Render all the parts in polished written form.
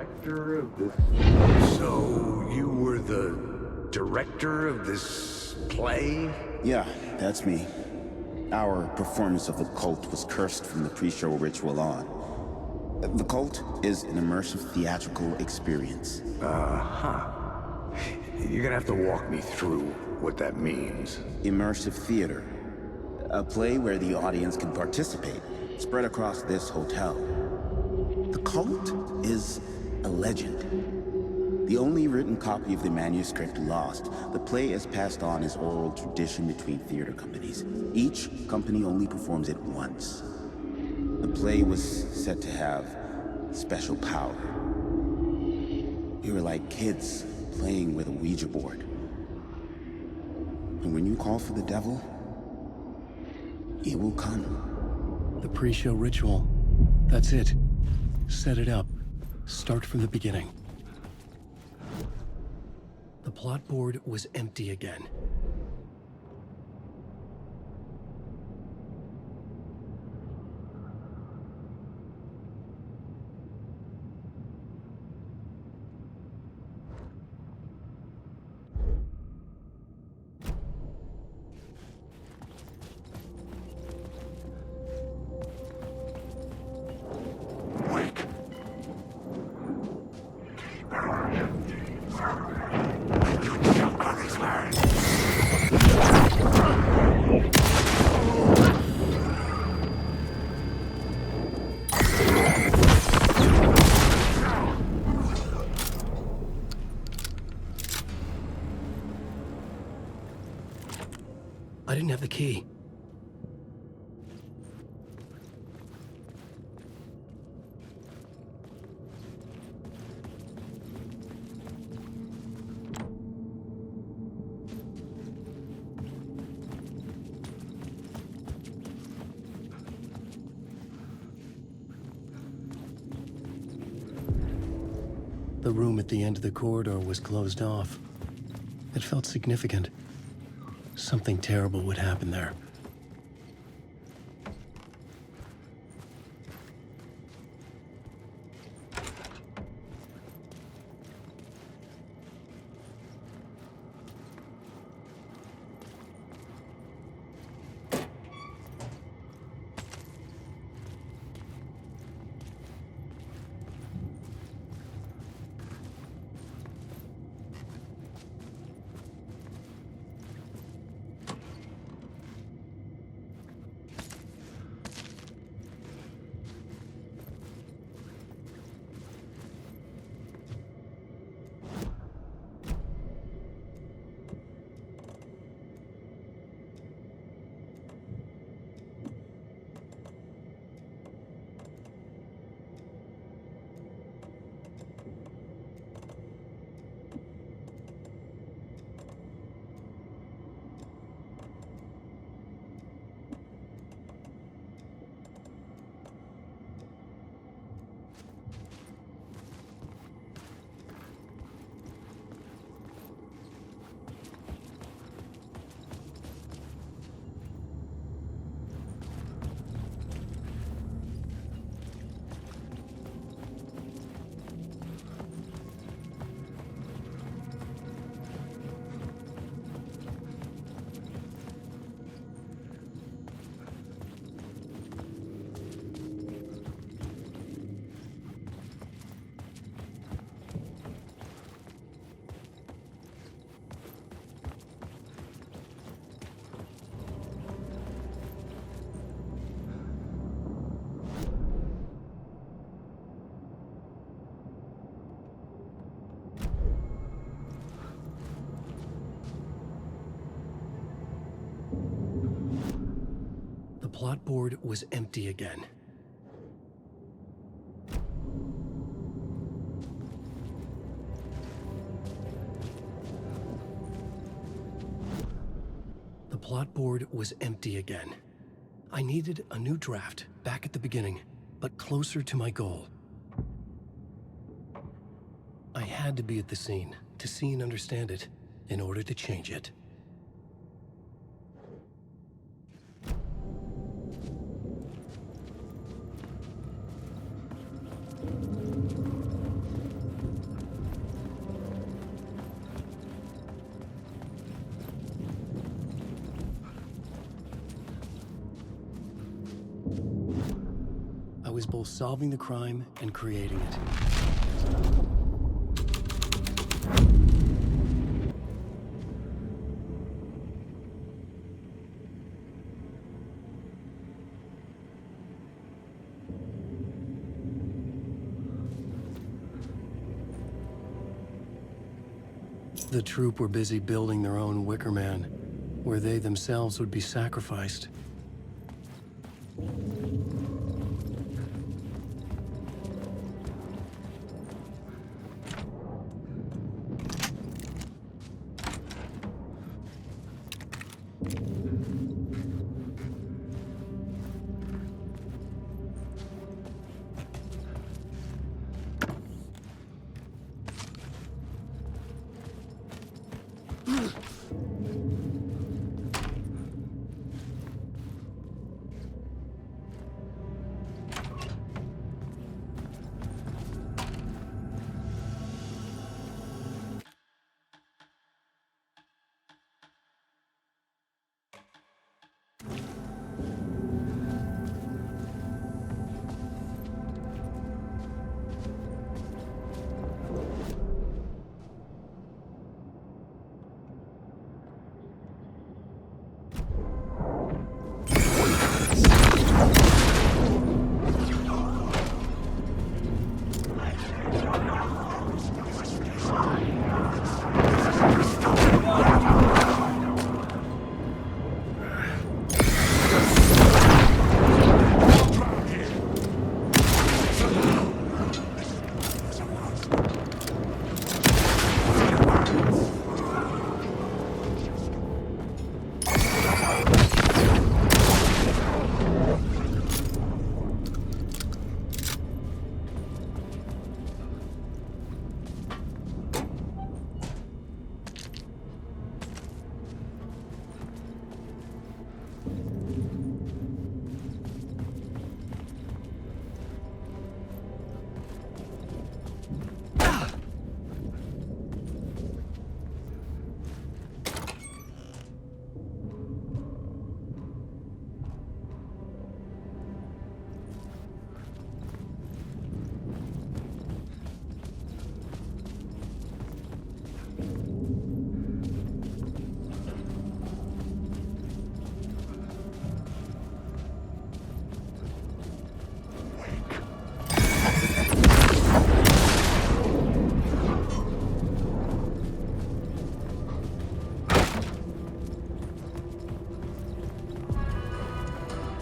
director of this... So, you were the director of this play? Yeah, that's me. Our performance of The Cult was cursed from the pre-show ritual on. The Cult is an immersive theatrical experience. Uh-huh. You're gonna have to walk me through what that means. Immersive theater. A play where the audience can participate, spread across this hotel. The Cult is a legend. The only written copy of the manuscript lost, the play is passed on as oral tradition between theater companies. Each company only performs it once. The play was said to have special power. We were like kids playing with a Ouija board. And when you call for the devil, he will come. The pre-show ritual. That's it. Set it up. Start from the beginning. The plot board was empty again. I didn't have the key. The room at the end of the corridor was closed off. It felt significant. Something terrible would happen there. The plot board was empty again. The plot board was empty again. I needed a new draft, back at the beginning, but closer to my goal. I had to be at the scene, to see and understand it, in order to change it. was both solving the crime and creating it. The troupe were busy building their own Wicker Man, where they themselves would be sacrificed.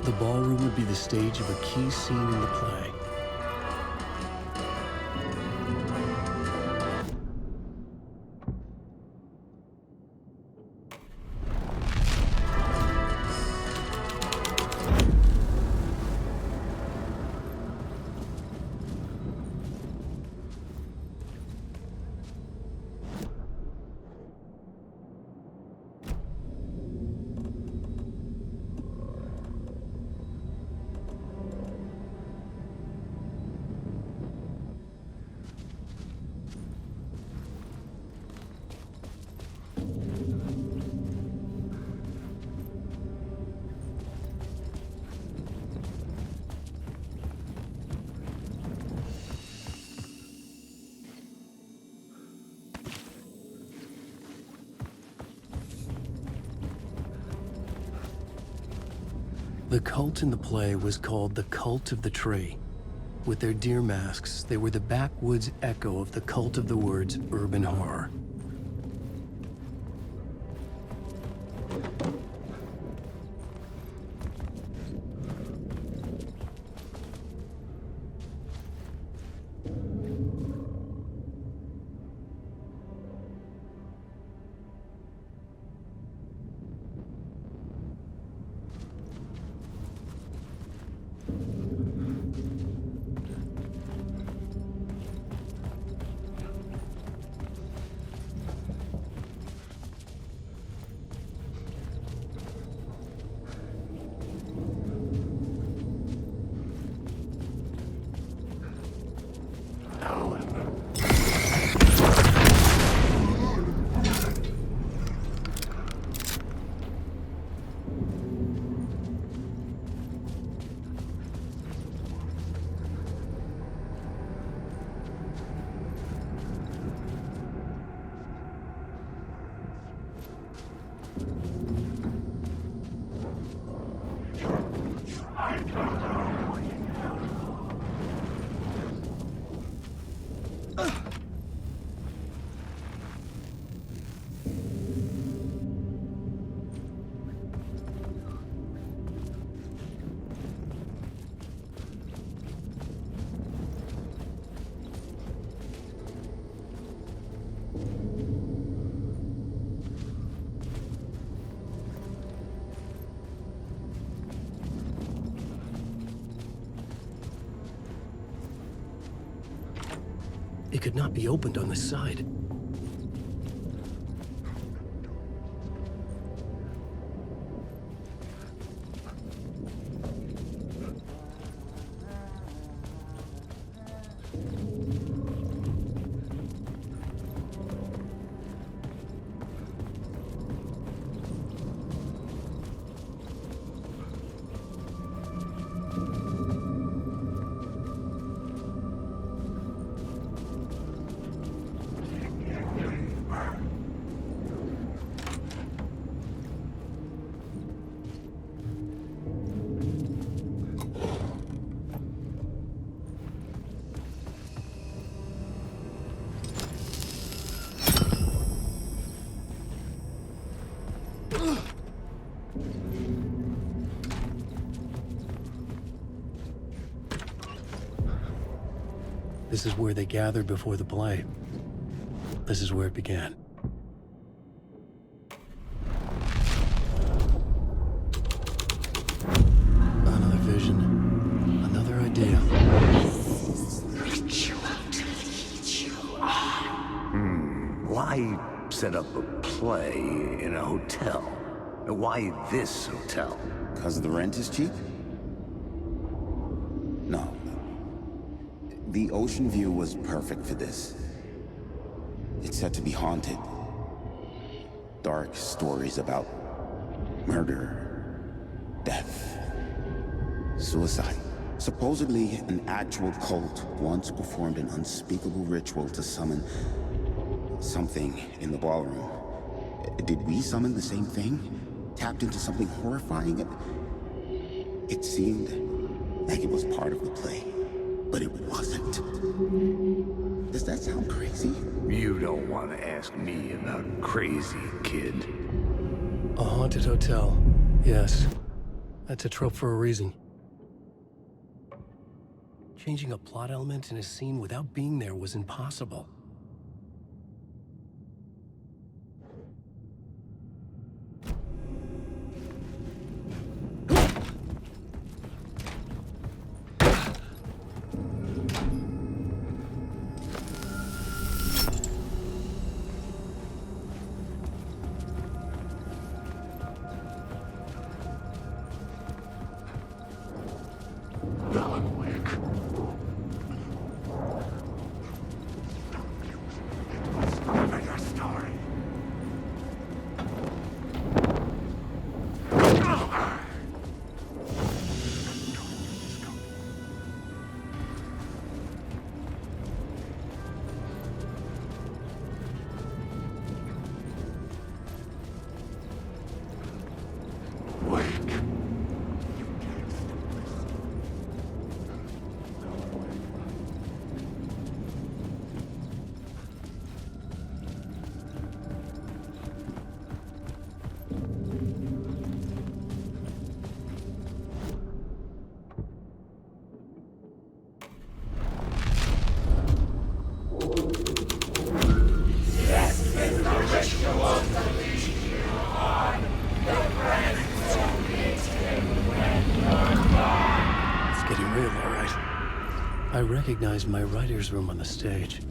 The ballroom would be the stage of a key scene in the play. The cult in the play was called the Cult of the Tree. With their deer masks, they were the backwoods echo of the cult of the woods urban horror. It could not be opened on this side. This is where they gathered before the play. This is where it began. Another vision. Another idea. Ritual to lead you on. Why set up a play in a hotel? Why this hotel? Because the rent is cheap? No. The ocean view was perfect for this. It's said to be haunted. Dark stories about murder, death, suicide. Supposedly, an actual cult once performed an unspeakable ritual to summon something in the ballroom. Did we summon the same thing? Tapped into something horrifying? It seemed like it was part of the play, but it wasn't. Does that sound crazy? You don't want to ask me about crazy, kid. A haunted hotel. Yes. That's a trope for a reason. Changing a plot element in a scene without being there was impossible. I recognized my writer's room on the stage.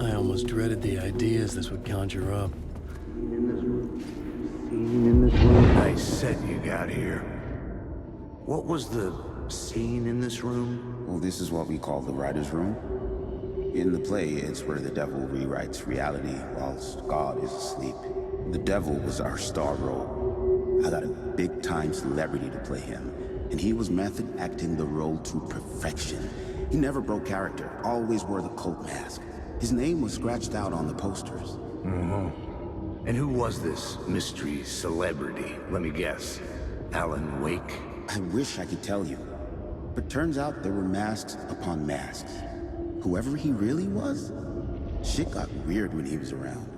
I almost dreaded the ideas this would conjure up. Nice set you got here. What was the scene in this room? Well, this is what we call the writer's room. In the play, it's where the devil rewrites reality whilst God is asleep. The devil was our star role. I got a big-time celebrity to play him, and he was method acting the role to perfection. He never broke character, always wore the cult mask. His name was scratched out on the posters. Mm-hmm. And who was this mystery celebrity? Let me guess. Alan Wake? I wish I could tell you, but turns out there were masks upon masks. Whoever he really was, shit got weird when he was around.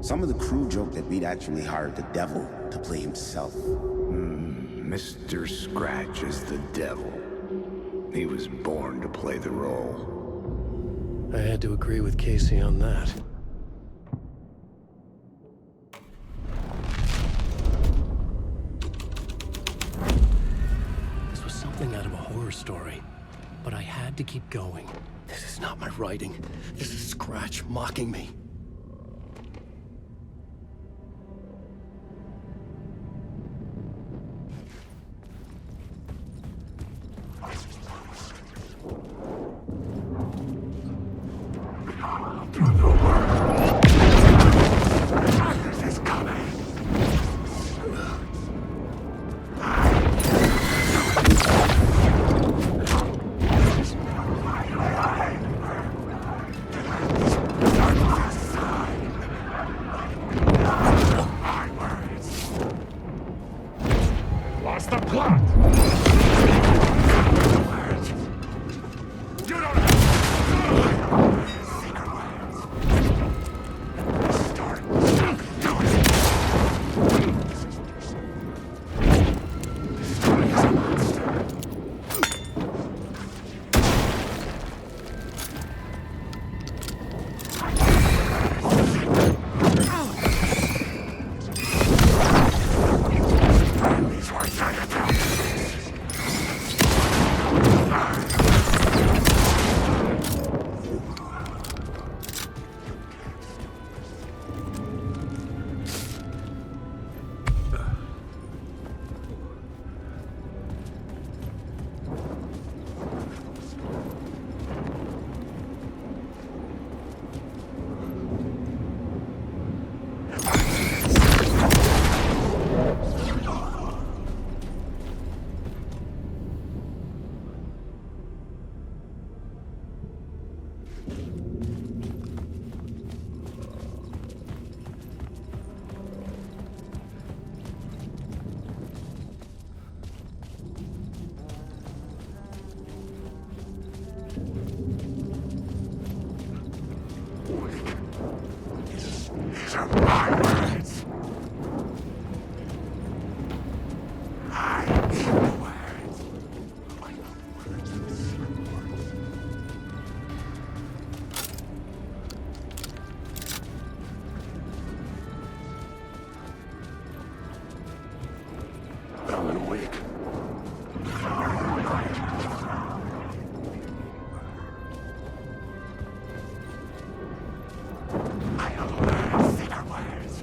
Some of the crew joked that we'd actually hired the devil to play himself. Mr. Scratch is the devil. He was born to play the role. I had to agree with Casey on that. This was something out of a horror story. but I had to keep going. This is not my writing. This is Scratch mocking me. Lost the plot! You don't have secret words. Start doing it. This story is a monster. These words are your trouble. These are my words. I need the words. I know words are the secret words. Alan Wake. I have learned secret words.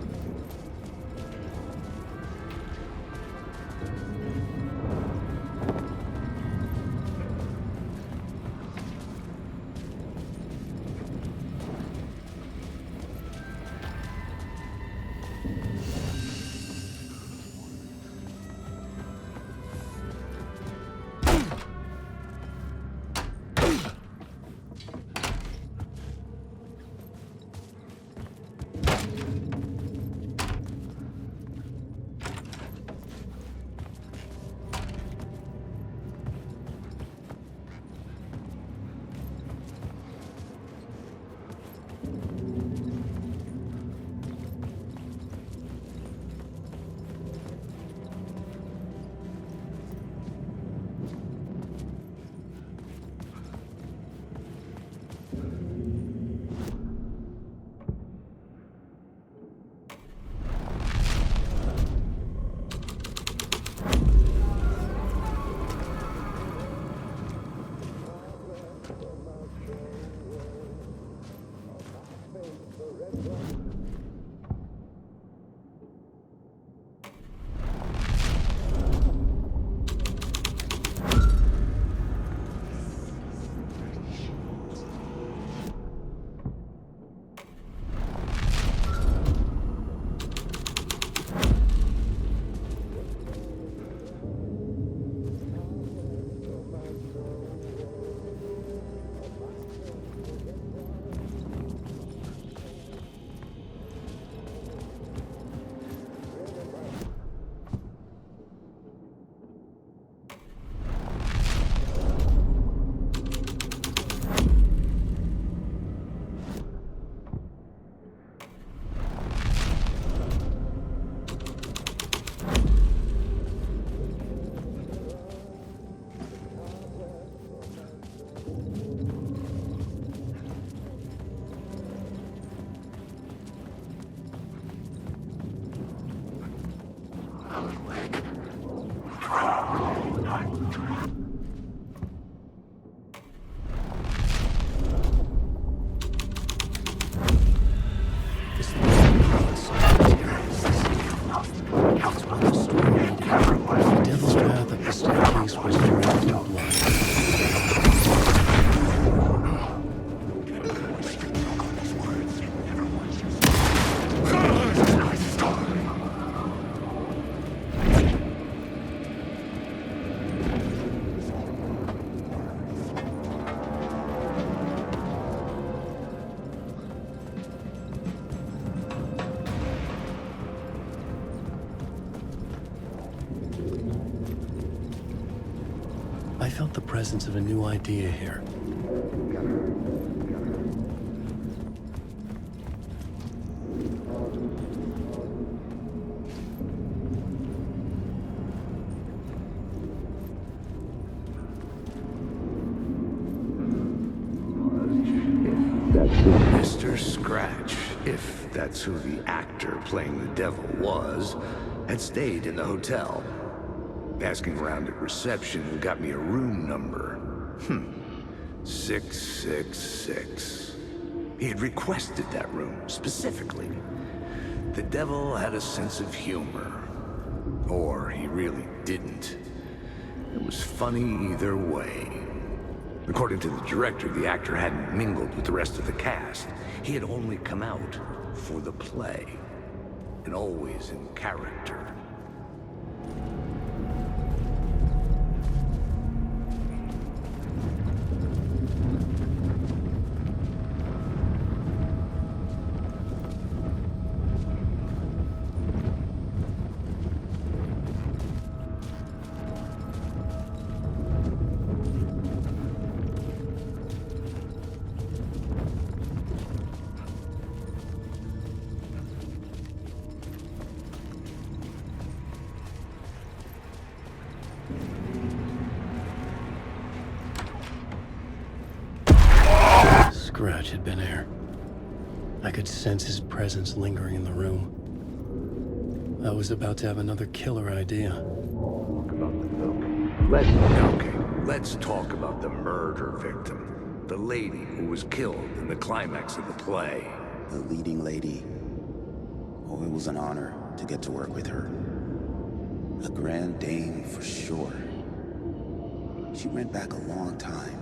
face was drenched in blood. I felt the presence of a new idea here. Mr. Scratch, if that's who the actor playing the devil was, had stayed in the hotel. Asking around at reception got me a room number. 666. He had requested that room, specifically. The devil had a sense of humor. Or he really didn't. It was funny either way. According to the director, the actor hadn't mingled with the rest of the cast. He had only come out for the play. And always in character. Scratch had been here. I could sense his presence lingering in the room. I was about to have another killer idea. Let's talk about the murder victim. The lady who was killed in the climax of the play. The leading lady. Oh, it was an honor to get to work with her. A grand dame for sure. She went back a long time.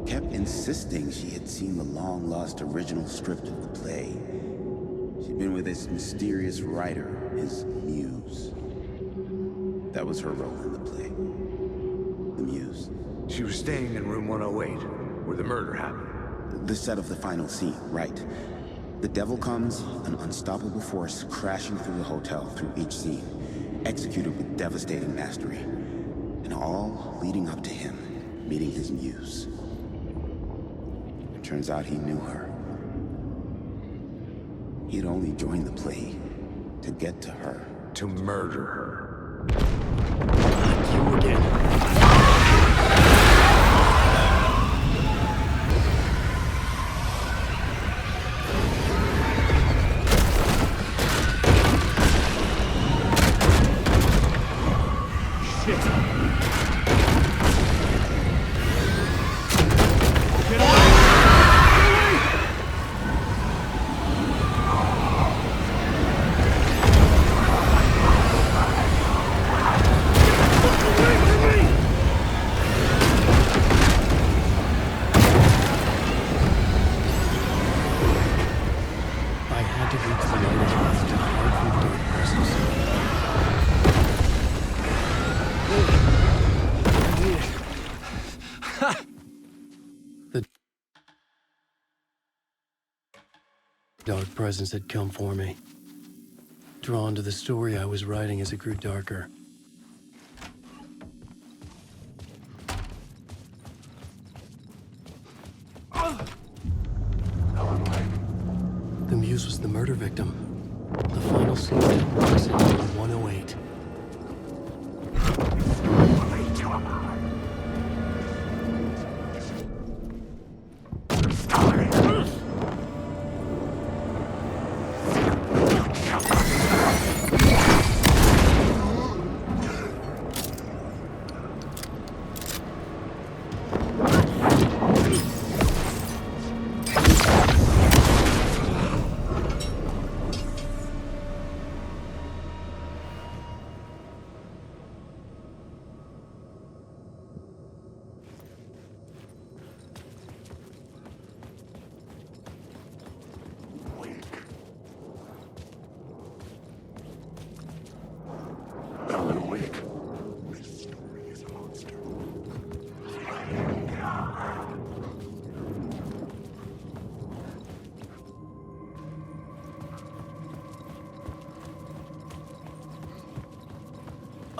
Kept insisting she had seen the long-lost original script of the play. She'd been with this mysterious writer, his muse. That was her role in the play. The muse. She was staying in room 108, where the murder happened. The set of the final scene, right. The devil comes, an unstoppable force crashing through the hotel through each scene, executed with devastating mastery. And all leading up to him meeting his muse. Turns out he knew her. He'd only joined the play to get to her. To murder her. You again. Dark presence had come for me. Drawn to the story I was writing as it grew darker. The muse was the murder victim. The final scene took place in room 108.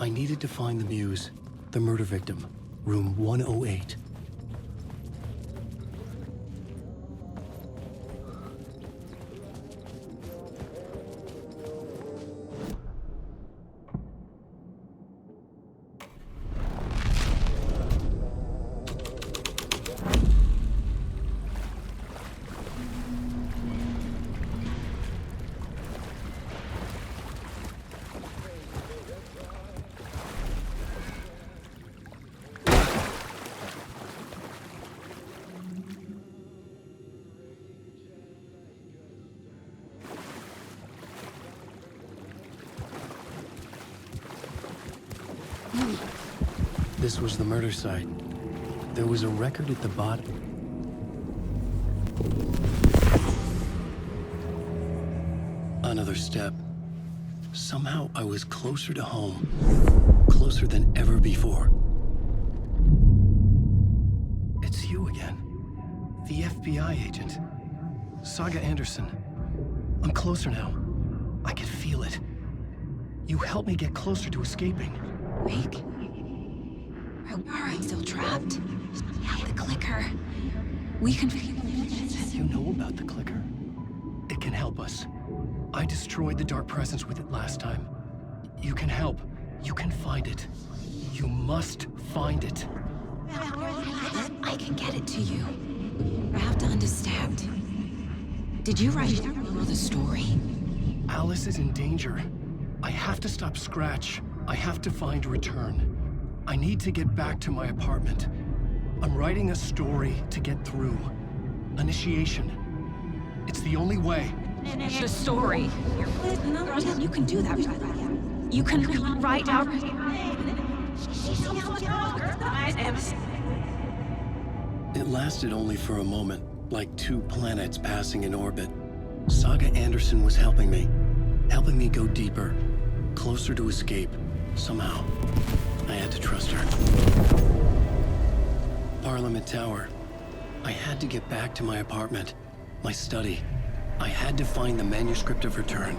I needed to find the muse, the murder victim, room 108. This was the murder site. There was a record at the bottom. Another step. Somehow I was closer to home. Closer than ever before. It's you again. The FBI agent. Saga Anderson. I'm closer now. I can feel it. You helped me get closer to escaping. Wake. Are we still trapped? The clicker. We can... You know about the clicker? It can help us. I destroyed the dark presence with it last time. You can help. You can find it. You must find it. I can get it to you. I have to understand. Did you write the story? Alice is in danger. I have to stop Scratch. I have to find Return. I need to get back to my apartment. I'm writing a story to get through. Initiation. It's the only way. The story. You can do that. You can write out... It lasted only for a moment, like two planets passing in orbit. Saga Anderson was helping me go deeper, closer to escape, somehow. I had to trust her. Parliament Tower. I had to get back to my apartment, my study. I had to find the manuscript of Return.